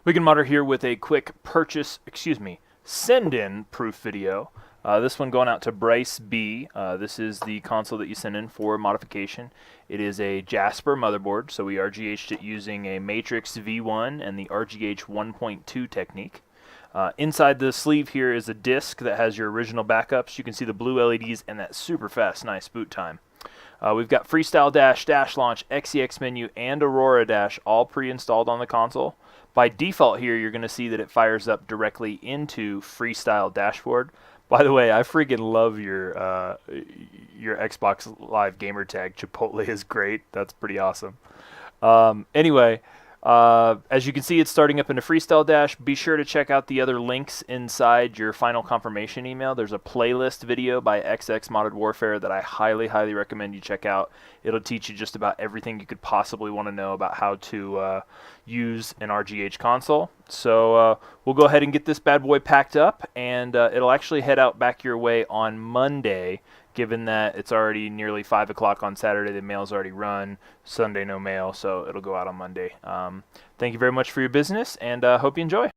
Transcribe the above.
Wicked Modder here with a quick send-in proof video. This one going out to Bryce B. This is the console that you send in for modification. It is a Jasper motherboard, so we RGH'd it using a Matrix V1 and the RGH 1.2 technique. Inside the sleeve here is a disc that has your original backups. You can see the blue LEDs and that super fast, nice boot time. We've got Freestyle Dash, Dash Launch, XEX Menu, and Aurora Dash all pre-installed on the console. By default here, you're going to see that it fires up directly into Freestyle Dashboard. By the way, I freaking love your Xbox Live gamer tag. Chipotle is great. That's pretty awesome. Anyway, as you can see, it's starting up into Freestyle Dash. Be sure to check out the other links inside your final confirmation email. There's a playlist video by XX Modded Warfare that I highly, highly recommend you check out. It'll teach you just about everything you could possibly want to know about how to use an RGH console. So we'll go ahead and get this bad boy packed up, and it'll actually head out back your way on Monday, given that it's already nearly 5 o'clock on Saturday. The mail's already run. Sunday, no mail, so it'll go out on Monday. Thank you very much for your business, and hope you enjoy.